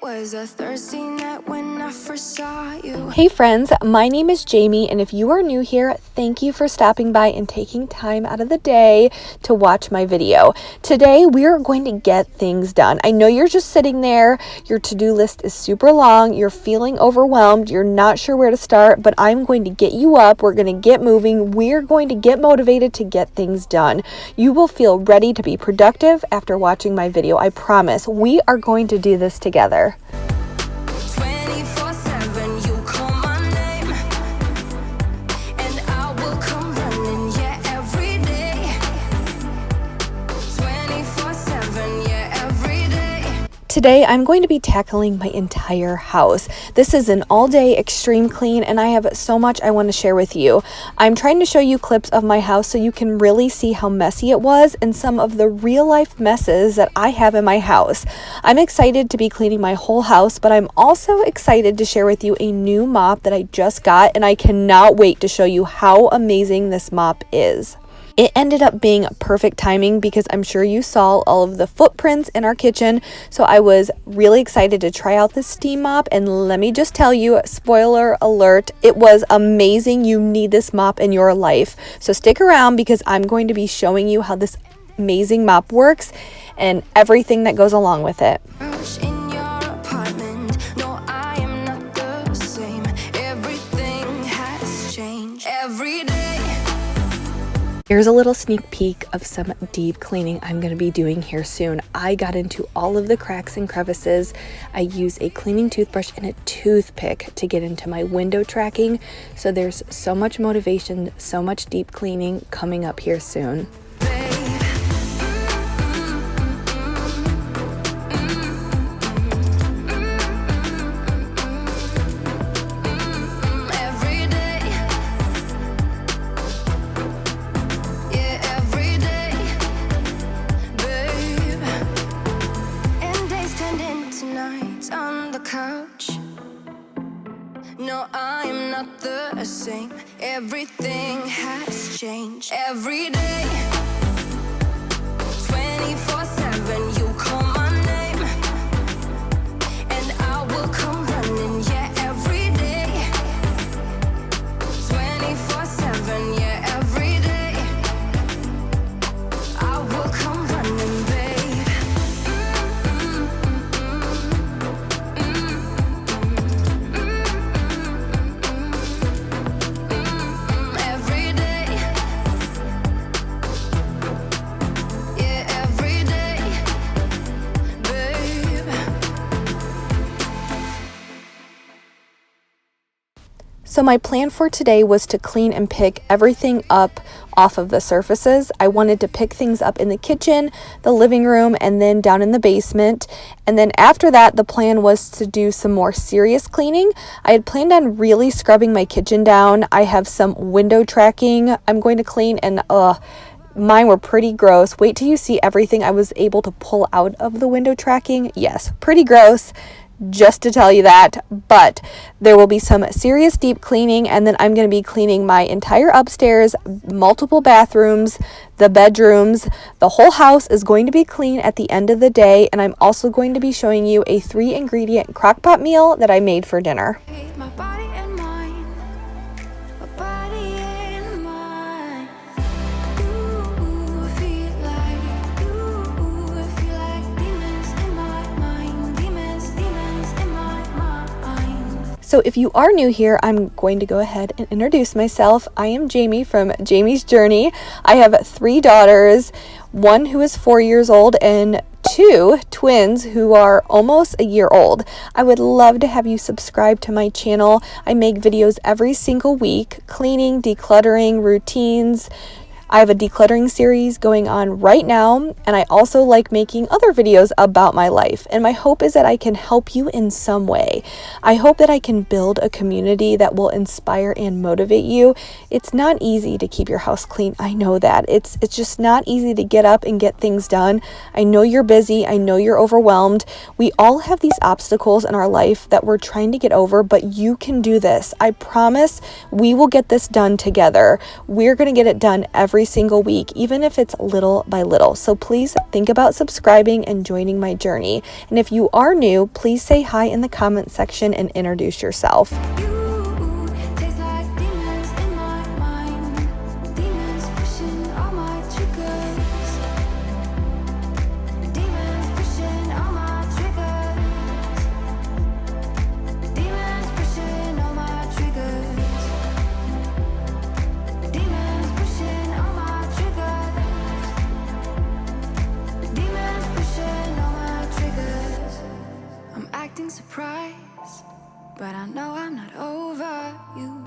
It was a Thursday night when I first saw you. Hey friends, my name is Jamie, and if you are new here, thank you for stopping by and taking time out of the day to watch my video. Today, we are going to get things done. I know you're just sitting there, your to-do list is super long, you're feeling overwhelmed, you're not sure where to start, but I'm going to get you up, we're going to get moving, we're going to get motivated to get things done. You will feel ready to be productive after watching my video, I promise. We are going to do this together. 24/7, you call my name, and I will come running, yeah, every day. 24/7, yeah, every day. Today, I'm going to be tackling my entire house. This is an all-day extreme clean, and I have so much I want to share with you. I'm trying to show you clips of my house so you can really see how messy it was and some of the real-life messes that I have in my house. I'm excited to be cleaning my whole house, but I'm also excited to share with you a new mop that I just got, and I cannot wait to show you how amazing this mop is. It ended up being perfect timing because I'm sure you saw all of the footprints in our kitchen, so I was really excited to try out this steam mop, and let me just tell you, spoiler alert, it was amazing. You need this mop in your life. So stick around because I'm going to be showing you how this amazing mop works and everything that goes along with it. In your apartment, no, I am not the same. Everything has changed every day. Here's a little sneak peek of some deep cleaning I'm going to be doing here soon. I got into all of the cracks and crevices. I use a cleaning toothbrush and a toothpick to get into my window tracking. So there's so much motivation, so much deep cleaning coming up here soon. No, I'm not the same. Everything has changed every day. 24/7, you call my name, and I will come running, yeah, every day. 24/7, yeah, every day. I will come running, babe. So my plan for today was to clean and pick everything up off of the surfaces. I wanted to pick things up in the kitchen, the living room, and then down in the basement. And then after that, the plan was to do some more serious cleaning. I had planned on really scrubbing my kitchen down. I have some window tracking I'm going to clean, and mine were pretty gross. Wait till you see everything I was able to pull out of the window tracking. Yes, pretty gross. Just to tell you that, but there will be some serious deep cleaning, and then I'm going to be cleaning my entire upstairs, multiple bathrooms, the bedrooms. The whole house is going to be clean at the end of the day, and I'm also going to be showing you a 3-ingredient crock-pot meal that I made for dinner. My body and mind, my body and mind. I feel like demons in my mind, demons in my mind. So if you are new here, I'm going to go ahead and introduce myself. I am Jamie from Jamie's Journey. I have 3 daughters, one who is 4 years old and 2 twins who are almost a year old. I would love to have you subscribe to my channel. I make videos every single week, cleaning, decluttering, routines. I have a decluttering series going on right now, and I also like making other videos about my life, and my hope is that I can help you in some way. I hope that I can build a community that will inspire and motivate you. It's not easy to keep your house clean. I know that. It's just not easy to get up and get things done. I know you're busy. I know you're overwhelmed. We all have these obstacles in our life that we're trying to get over, but you can do this. I promise we will get this done together. We're going to get it done every every single week, even if it's little by little. So please think about subscribing and joining my journey. And if you are new, please say hi in the comment section and introduce yourself. You taste like demons in my mind. Demons pushing all my triggers. Demons pushing all my triggers. Demons pushing all my triggers. Demons pushing all my triggers. Demons pushing all my triggers. I'm acting surprised, but I know I'm not over you.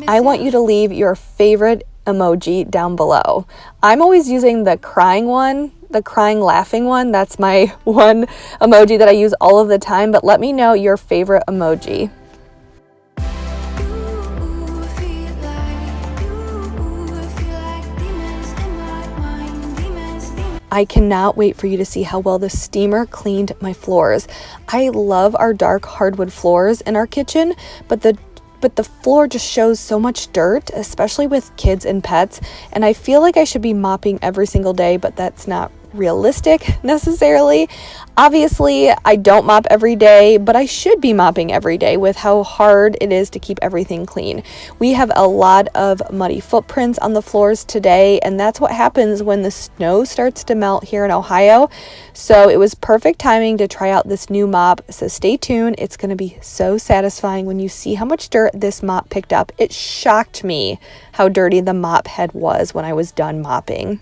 I want you to leave your favorite emoji down below. I'm always using the crying one, the crying laughing one. That's my one emoji that I use all of the time, but let me know your favorite emoji. I cannot wait for you to see how well the steamer cleaned my floors. I love our dark hardwood floors in our kitchen, but the floor just shows so much dirt, especially with kids and pets, and I feel like I should be mopping every single day, but that's not realistic necessarily. Obviously, I don't mop every day, but I should be mopping every day with how hard it is to keep everything clean. We have a lot of muddy footprints on the floors today, and that's what happens when the snow starts to melt here in Ohio. So it was perfect timing to try out this new mop. So stay tuned. It's going to be so satisfying when you see how much dirt this mop picked up. It shocked me how dirty the mop head was when I was done mopping.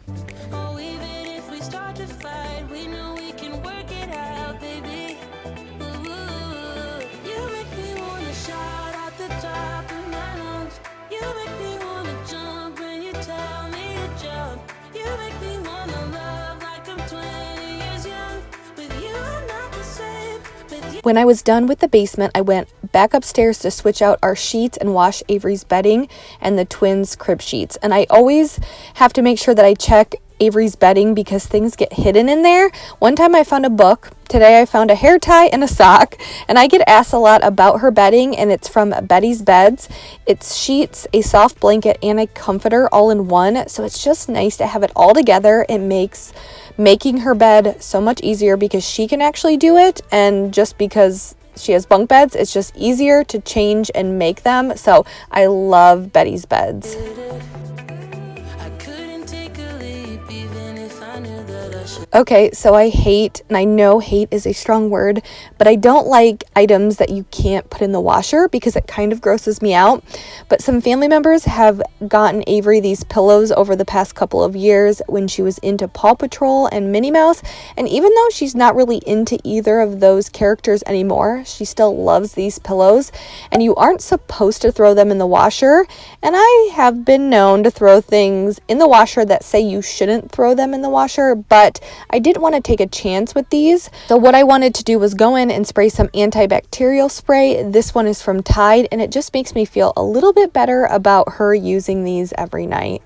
When I was done with the basement, I went back upstairs to switch out our sheets and wash Avery's bedding and the twins' crib sheets. And I always have to make sure that I check Avery's bedding because things get hidden in there. One time I found a book. Today I found a hair tie and a sock. And I get asked a lot about her bedding, and it's from Betty's Beds. It's sheets, a soft blanket, and a comforter all in one. So it's just nice to have it all together. It makes making her bed so much easier because she can actually do it, and just because she has bunk beds, it's just easier to change and make them. So I love Betty's Beds. Okay, so I hate, and I know hate is a strong word, but I don't like items that you can't put in the washer because it kind of grosses me out. But some family members have gotten Avery these pillows over the past couple of years when she was into Paw Patrol and Minnie Mouse. And even though she's not really into either of those characters anymore, she still loves these pillows. And you aren't supposed to throw them in the washer. And I have been known to throw things in the washer that say you shouldn't throw them in the washer, but I didn't want to take a chance with these. So what I wanted to do was go in and spray some antibacterial spray. This one is from Tide, and it just makes me feel a little bit better about her using these every night.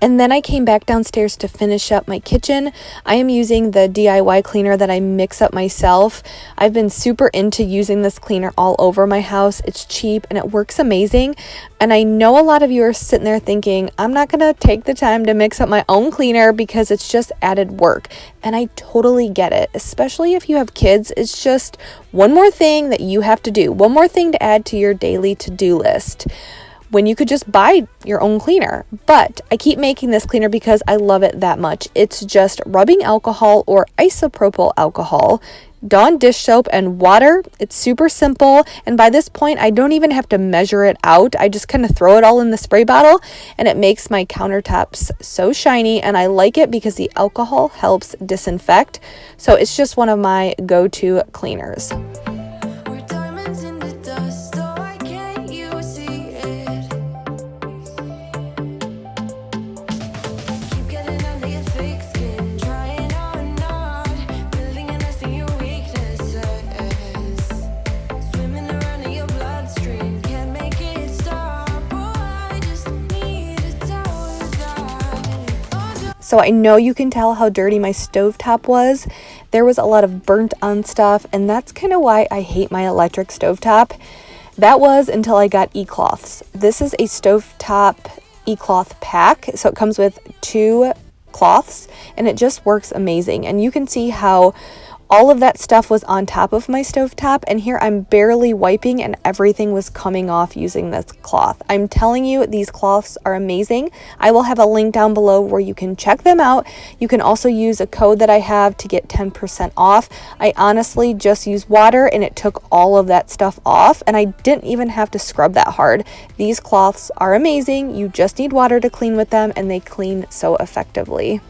And then I came back downstairs to finish up my kitchen. I am using the DIY cleaner that I mix up myself. I've been super into using this cleaner all over my house. It's cheap and it works amazing. And I know a lot of you are sitting there thinking, I'm not going to take the time to mix up my own cleaner because it's just added work. And I totally get it, especially if you have kids. It's just one more thing that you have to do, one more thing to add to your daily to-do list, when you could just buy your own cleaner. But I keep making this cleaner because I love it that much. It's just rubbing alcohol or isopropyl alcohol, Dawn dish soap, and water. It's super simple, and by this point I don't even have to measure it out. I just kind of throw it all in the spray bottle, and it makes my countertops so shiny, and I like it because the alcohol helps disinfect. So it's just one of my go-to cleaners. We're diamonds in the dust, so why can't you see it? Keep getting under your thick skin, trying on not building a nest in your weaknesses. Swimming around in your bloodstream, can't make it stop. Oh, I just need to tell you that. So I know you can tell how dirty my stovetop was. there was a lot of burnt on stuff, and that's kind of why I hate my electric stovetop. That was until I got e-cloths. This is a stovetop e-cloth pack, so it comes with 2 cloths, and it just works amazing. And you can see how all of that stuff was on top of my stovetop, and here I'm barely wiping and everything was coming off using this cloth. I'm telling you, these cloths are amazing. I will have a link down below where you can check them out. You can also use a code that I have to get 10% off. I honestly just used water and it took all of that stuff off, and I didn't even have to scrub that hard. These cloths are amazing. You just need water to clean with them, and they clean so effectively.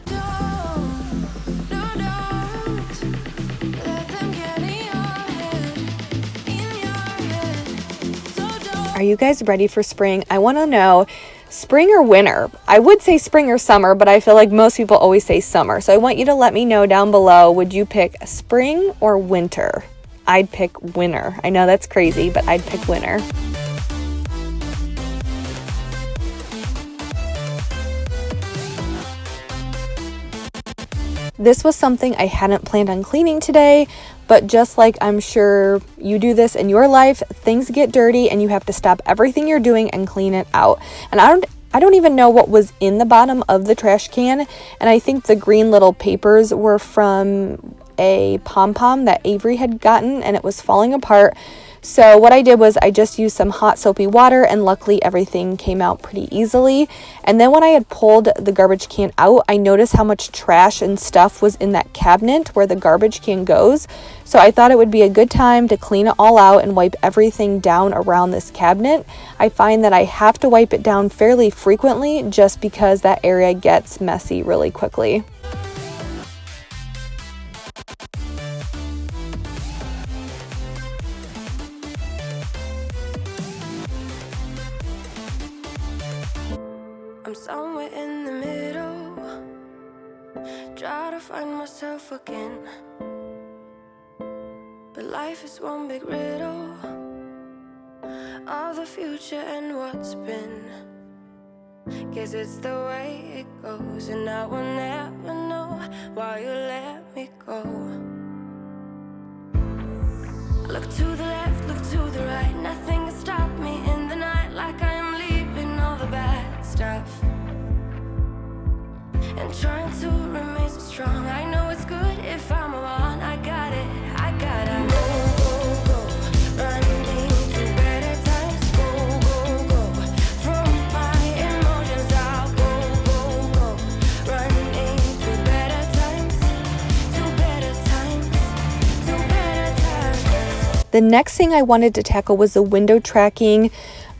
Are you guys ready for spring? I want to know, spring or winter? I would say spring or summer, but I feel like most people always say summer. So I want you to let me know down below, would you pick spring or winter? I'd pick winter. I know that's crazy, but I'd pick winter. This was something I hadn't planned on cleaning today, but just like I'm sure you do this in your life, things get dirty and you have to stop everything you're doing and clean it out. And I don't even know what was in the bottom of the trash can, and I think the green little papers were from a pom-pom that Avery had gotten, and it was falling apart. So what I did was I just used some hot soapy water, and luckily everything came out pretty easily. And then when I had pulled the garbage can out, I noticed how much trash and stuff was in that cabinet where the garbage can goes. So I thought it would be a good time to clean it all out and wipe everything down around this cabinet. I find that I have to wipe it down fairly frequently just because that area gets messy really quickly. I'm somewhere in the middle, try to find myself again, but life is one big riddle of the future and what's been. Guess it's the way it goes, and I will never know why you let me go. Look to the left, look to the right, nothing can stop me in the night, like I am leaving all the bad stuff and trying to remain so strong. I know it's good if I'm alone. I got it, I gotta go, running to better times. Go, from my emotions I'll go, running to better times, to better times, to better times. The next thing I wanted to tackle was the window tracking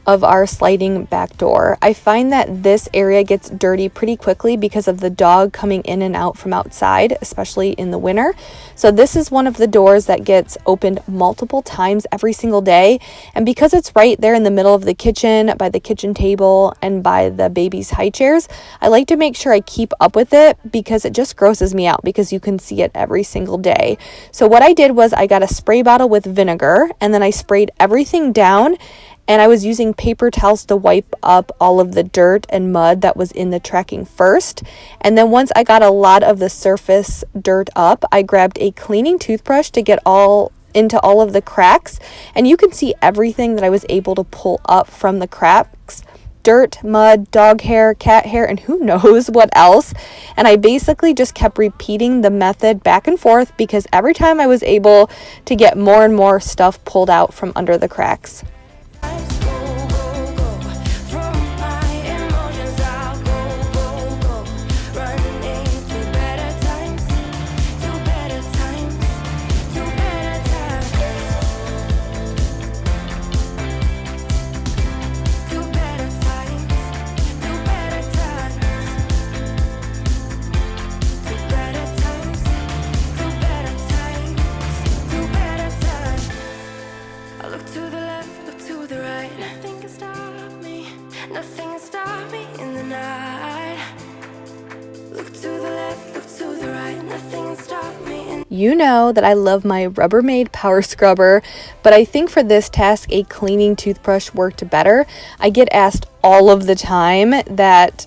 of our sliding back door. I find that this area gets dirty pretty quickly because of the dog coming in and out from outside, especially in the winter. So this is one of the doors that gets opened multiple times every single day. And because it's right there in the middle of the kitchen, by the kitchen table and by the baby's high chairs, I like to make sure I keep up with it because it just grosses me out because you can see it every single day. So what I did was I got a spray bottle with vinegar, and then I sprayed everything down. And I was using paper towels to wipe up all of the dirt and mud that was in the tracking first. And then once I got a lot of the surface dirt up, I grabbed a cleaning toothbrush to get into all of the cracks. And you can see everything that I was able to pull up from the cracks. Dirt, mud, dog hair, cat hair, and who knows what else. And I basically just kept repeating the method back and forth because every time I was able to get more and more stuff pulled out from under the cracks. You know that I love my Rubbermaid power scrubber, but I think for this task a cleaning toothbrush worked better. I get asked all of the time that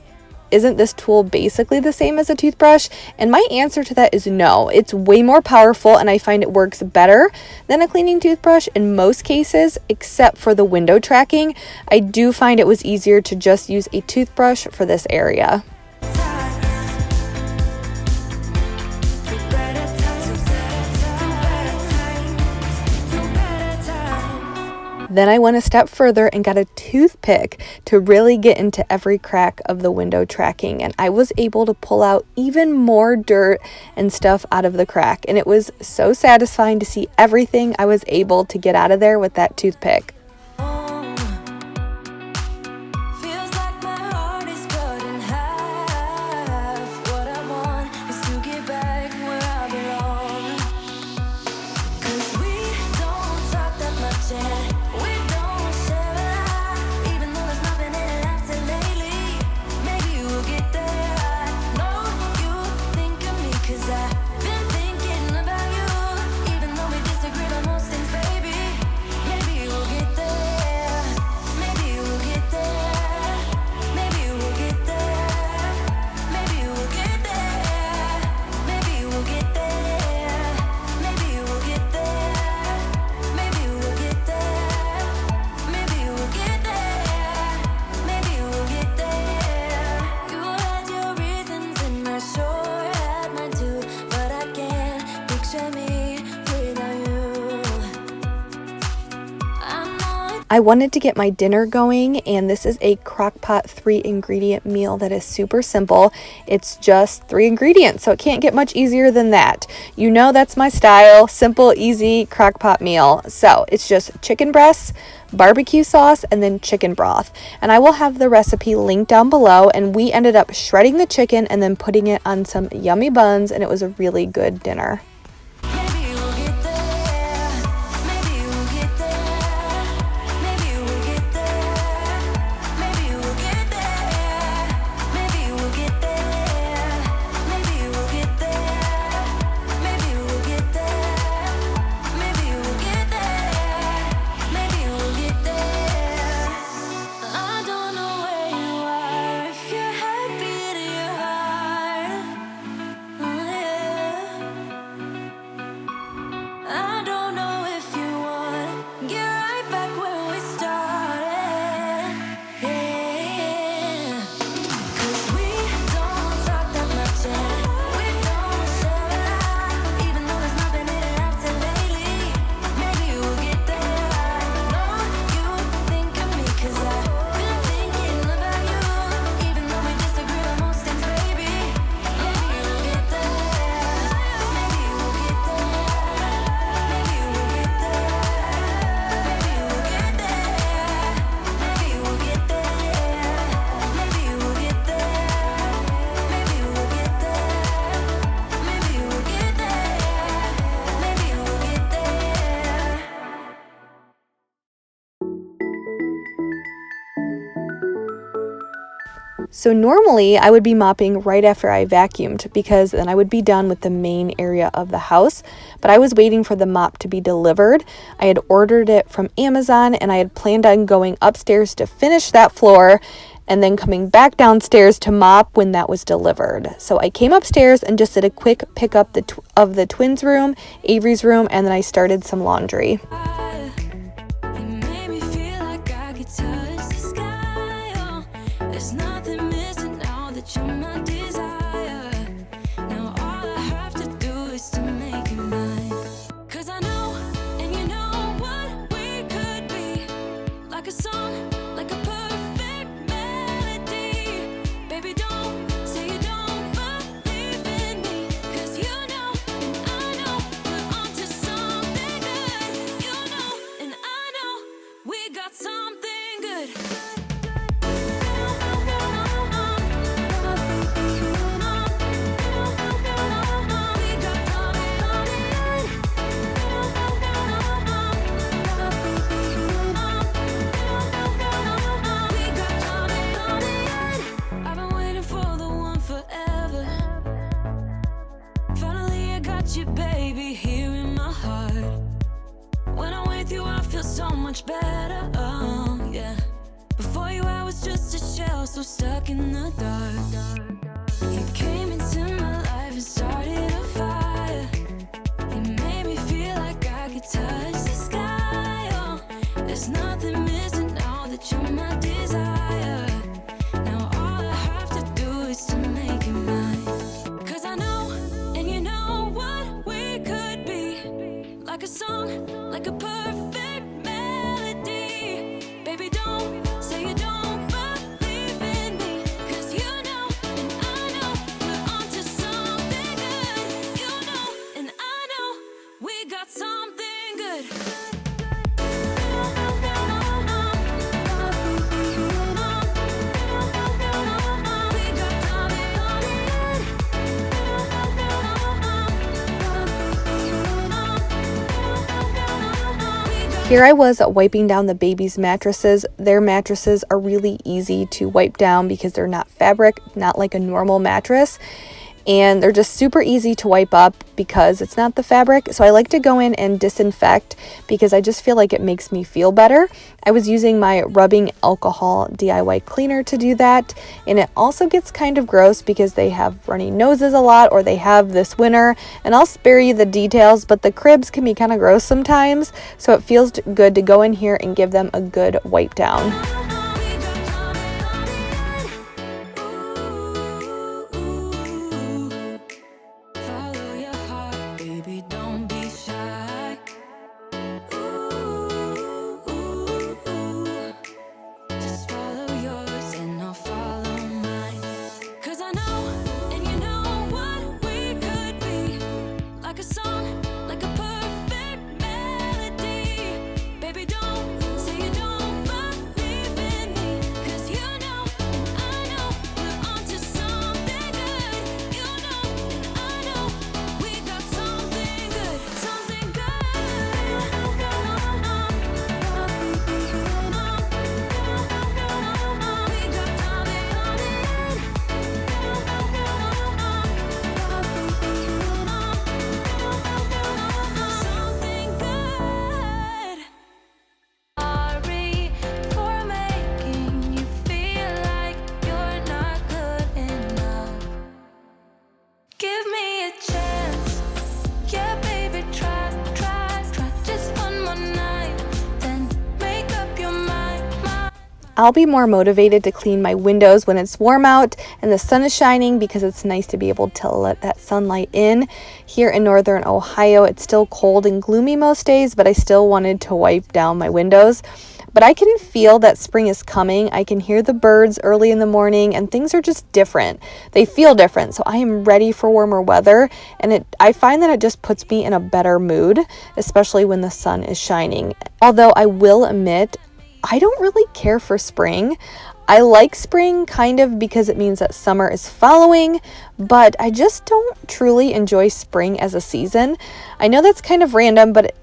isn't this tool basically the same as a toothbrush? And my answer to that is no. It's way more powerful, and I find it works better than a cleaning toothbrush in most cases, except for the window tracking. I do find it was easier to just use a toothbrush for this area. Then I went a step further and got a toothpick to really get into every crack of the window tracking. And I was able to pull out even more dirt and stuff out of the crack. And it was so satisfying to see everything I was able to get out of there with that toothpick. I wanted to get my dinner going, and this is a crock-pot 3-ingredient meal that is super simple. It's just 3 ingredients, so it can't get much easier than that. You know that's my style, simple, easy crock-pot meal. So it's just chicken breasts, barbecue sauce, and then chicken broth. And I will have the recipe linked down below, and we ended up shredding the chicken and then putting it on some yummy buns, and it was a really good dinner. So normally I would be mopping right after I vacuumed, because then I would be done with the main area of the house, but I was waiting for the mop to be delivered. I had ordered it from Amazon, and I had planned on going upstairs to finish that floor and then coming back downstairs to mop when that was delivered. So I came upstairs and just did a quick pickup of the twins' room, Avery's room, and then I started some laundry. So much better, oh yeah. Before you I was just a shell, so stuck in the dark. You came into my life and started a fire. You made me feel like I could touch the sky. Oh, there's nothing missing now that you're my desire. Now all I have to do is to make you mine. 'Cause I know, and you know what we could be. Like a song, like a perfect melody. Baby, don't say you don't believe in me. 'Cause you know, and I know, we're onto something good. You know, and I know, we got something good. Here I was wiping down the baby's mattresses. Their mattresses are really easy to wipe down because they're not fabric, not like a normal mattress. And they're just super easy to wipe up because it's not the fabric. So I like to go in and disinfect because I just feel like it makes me feel better. I was using my rubbing alcohol DIY cleaner to do that. And it also gets kind of gross because they have runny noses a lot, or they have this winter. And I'll spare you the details, but the cribs can be kind of gross sometimes. So it feels good to go in here and give them a good wipe down. I'll be more motivated to clean my windows when it's warm out and the sun is shining because it's nice to be able to let that sunlight in. Here in northern Ohio, it's still cold and gloomy most days, but I still wanted to wipe down my windows. But I can feel that spring is coming. I can hear the birds early in the morning and things are just different. They feel different. So I am ready for warmer weather, and I find that it just puts me in a better mood, especially when the sun is shining. Although I will admit, I don't really care for spring. I like spring kind of because it means that summer is following, but I just don't truly enjoy spring as a season. I know that's kind of random, but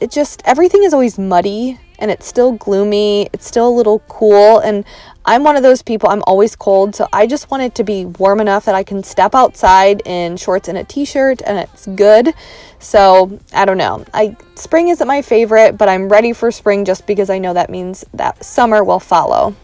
everything is always muddy and it's still gloomy. It's still a little cool, and I'm one of those people, I'm always cold, so I just want it to be warm enough that I can step outside in shorts and a t-shirt and it's good. So I don't know. Spring isn't my favorite, but I'm ready for spring just because I know that means that summer will follow.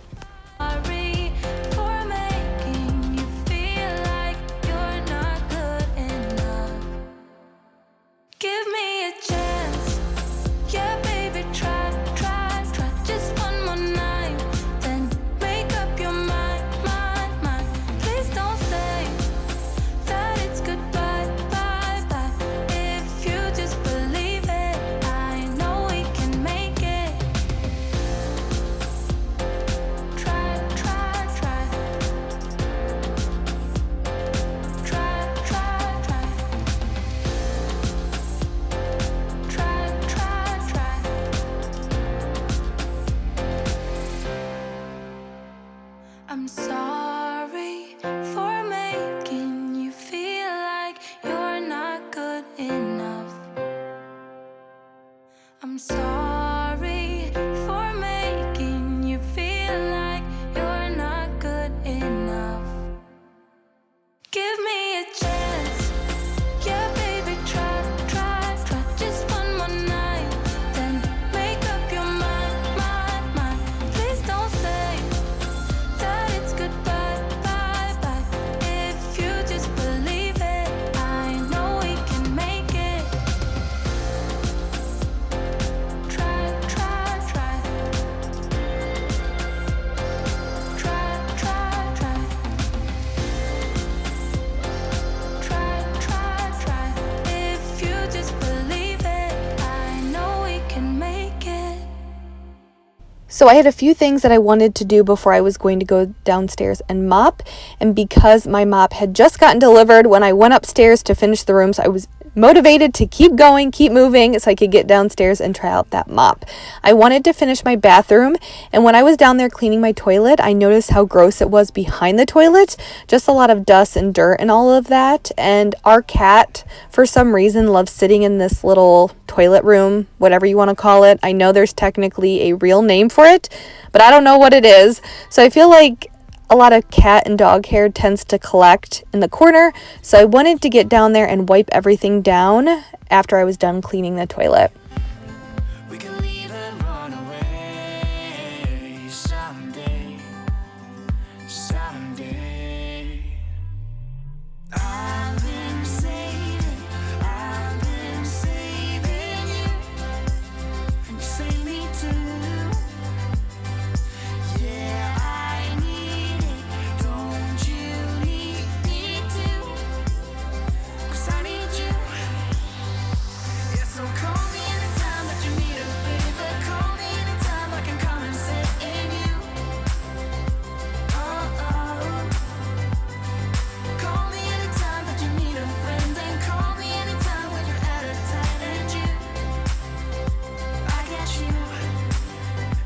I'm sorry for making you feel like you're not good enough. I'm sorry for making you feel like you're not good enough. Give me a chance. Yeah, baby, try just one more night. Then make up your mind. Please don't say that it's goodbye. So I had a few things that I wanted to do before I was going to go downstairs and mop. And because my mop had just gotten delivered when I went upstairs to finish the rooms, I was motivated to keep going, keep moving, so I could get downstairs and try out that mop. I wanted to finish my bathroom, and when I was down there cleaning my toilet, I noticed how gross it was behind the toilet. Just a lot of dust and dirt and all of that. And our cat, for some reason, loves sitting in this little toilet room, whatever you want to call it. I know there's technically a real name for it, but I don't know what it is. So I feel like a lot of cat and dog hair tends to collect in the corner, so I wanted to get down there and wipe everything down after I was done cleaning the toilet. We can leave and run away someday, someday. I've been saving you, and you save me too. Yeah, I need it, don't you need me too? 'Cause I need you. Yeah, so call me anytime that you need a favor. Call me anytime I can come and sit in you. Oh. Call me anytime that you need a friend, and call me anytime when you're at a tight end. I got you,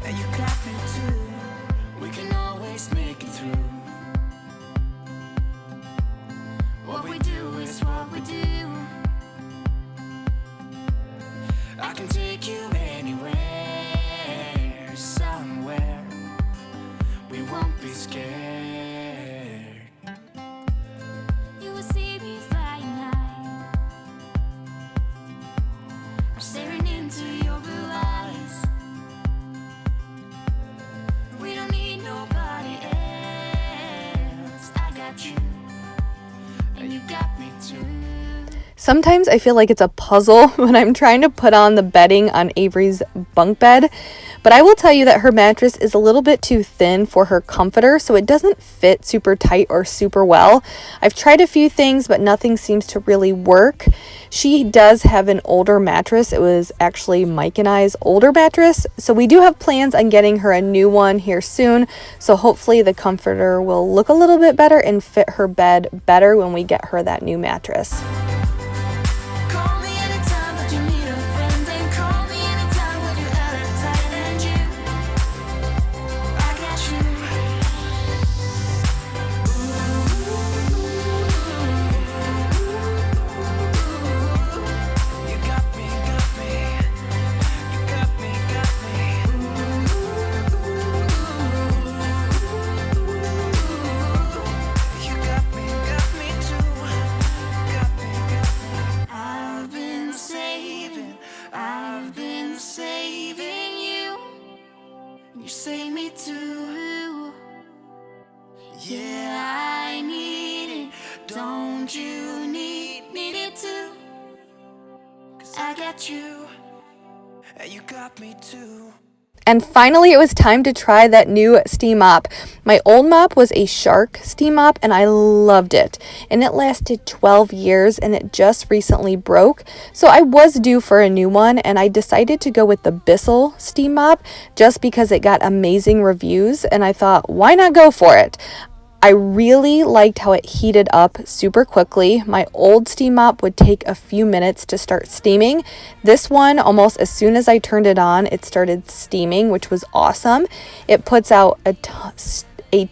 and you got me too. We can always make it through. What we do is what we do. I can take you anywhere, somewhere. We won't be scared. You will see me flying high. I'm staring into your blue eyes. We don't need nobody else. I got you, and you got me too. Sometimes I feel like it's a puzzle when I'm trying to put on the bedding on Avery's bunk bed, but I will tell you that her mattress is a little bit too thin for her comforter, so it doesn't fit super tight or super well. I've tried a few things, but nothing seems to really work. She does have an older mattress. It was actually Mike and I's older mattress, so we do have plans on getting her a new one here soon, so hopefully the comforter will look a little bit better and fit her bed better when we get her that new mattress. Call me anytime that you need a friend, and call me anytime when you're at a tight end. I got you. You got me, got me. You got me, got me. You got me too. Got me, got me. I've been saving you. You save me too. Yeah, I need it. Don't you need it too? 'Cause I got you, and you got me too. And finally, it was time to try that new steam mop. My old mop was a Shark steam mop, and I loved it. And it lasted 12 years, and it just recently broke. So I was due for a new one, and I decided to go with the Bissell steam mop just because it got amazing reviews, and I thought, why not go for it? I really liked how it heated up super quickly. My old steam mop would take a few minutes to start steaming. This one, almost as soon as I turned it on, it started steaming, which was awesome. It puts out a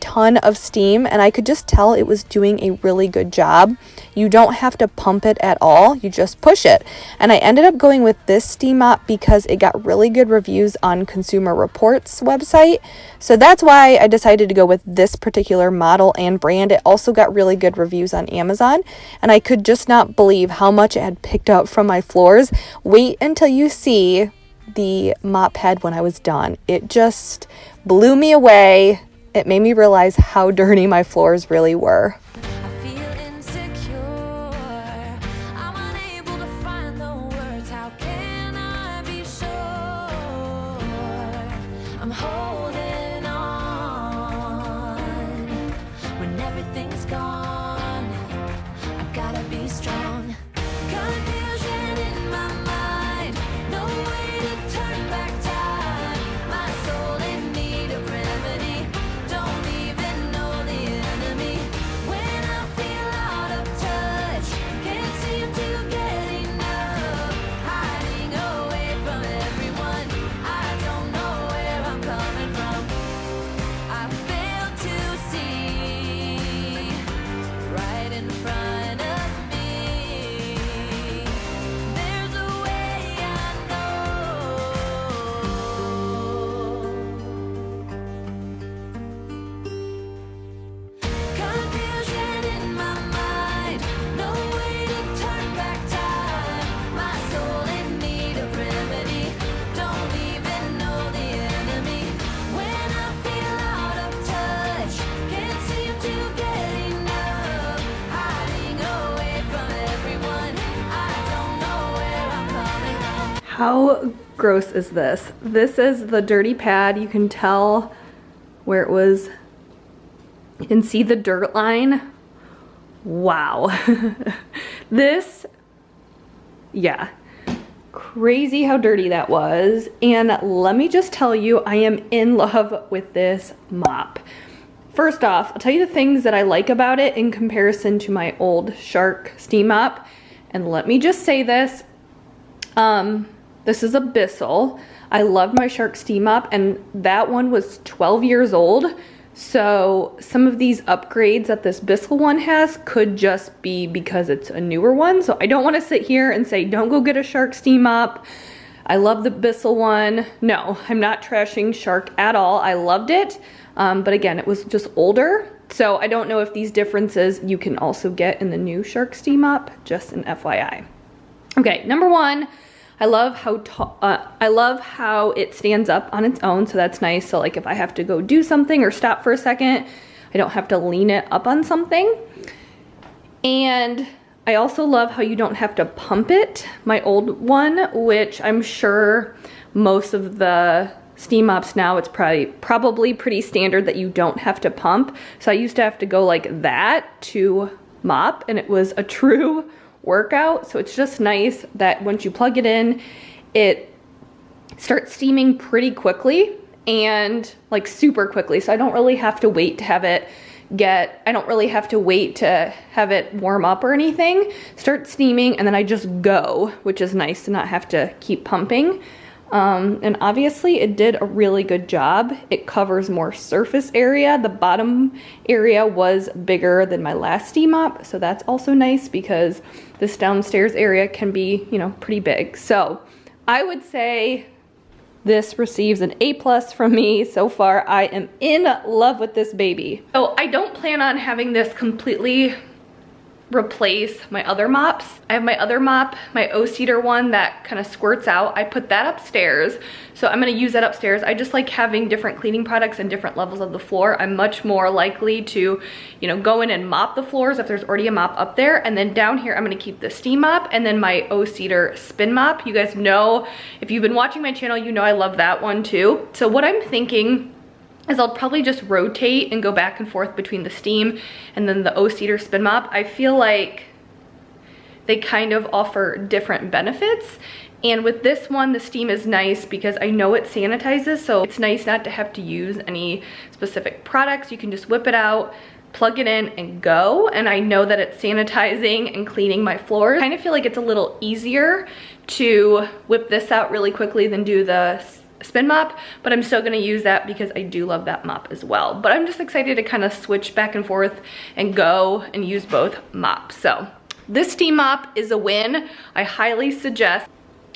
ton of steam, and I could just tell it was doing a really good job. You don't have to pump it at all, you just push it. And I ended up going with this steam mop because it got really good reviews on Consumer Reports website. So that's why I decided to go with this particular model and brand. It also got really good reviews on Amazon, and I could just not believe how much it had picked up from my floors. Wait until you see the mop head when I was done. It just blew me away. It made me realize how dirty my floors really were. I feel insecure. I'm unable to find the words. How can I be sure? I'm holding on when everything's gone. I've gotta be strong. Confusion in my mind. No way to turn back time. My soul in How gross is this? This is the dirty pad. You can tell where it was. You can see the dirt line. Wow. This, yeah. Crazy how dirty that was. And let me just tell you, I am in love with this mop. First off, I'll tell you the things that I like about it in comparison to my old Shark steam mop. And let me just say this. This is a Bissell. I loved my Shark steam mop, and that one was 12 years old. So some of these upgrades that this Bissell one has could just be because it's a newer one. So I don't want to sit here and say, don't go get a Shark steam mop. I love the Bissell one. No, I'm not trashing Shark at all. I loved it. But again, it was just older. So I don't know if these differences you can also get in the new Shark steam mop, just an FYI. Okay, number one, I love how it stands up on its own, so that's nice. So like if I have to go do something or stop for a second, I don't have to lean it up on something. And I also love how you don't have to pump it. My old one, which I'm sure most of the steam mops now, it's probably pretty standard that you don't have to pump. So I used to have to go like that to mop, and it was a true workout. So it's just nice that once you plug it in, it starts steaming pretty quickly and like super quickly. So I don't really have to wait to have it warm up or anything. Start steaming and then I just go, which is nice to not have to keep pumping. And obviously it did a really good job. It covers more surface area. The bottom area was bigger than my last steam mop, so that's also nice because this downstairs area can be, you know, pretty big. So I would say this receives an A+ from me so far. I am in love with this baby. So I don't plan on having this completely replace my other mops. I have my other mop, my O-Cedar one that kind of squirts out. I put that upstairs, so I'm going to use that upstairs. I just like having different cleaning products and different levels of the floor. I'm much more likely to, you know, go in and mop the floors if there's already a mop up there. And then down here, I'm going to keep the steam mop and then my O-Cedar spin mop. You guys know, if you've been watching my channel, you know I love that one too. So what I'm thinking is I'll probably just rotate and go back and forth between the steam and then the O-Cedar spin mop. I feel like they kind of offer different benefits. And with this one, the steam is nice because I know it sanitizes, so it's nice not to have to use any specific products. You can just whip it out, plug it in and go. And I know that it's sanitizing and cleaning my floors. I kind of feel like it's a little easier to whip this out really quickly than do the spin mop, but I'm still gonna use that because I do love that mop as well. But I'm just excited to kind of switch back and forth and go and use both mops. So this steam mop is a win. I highly suggest,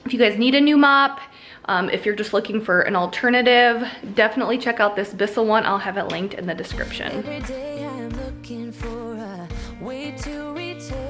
if you guys need a new mop, if you're just looking for an alternative, definitely check out this Bissell one. I'll have it linked in the description. Every day I'm looking for a way to return.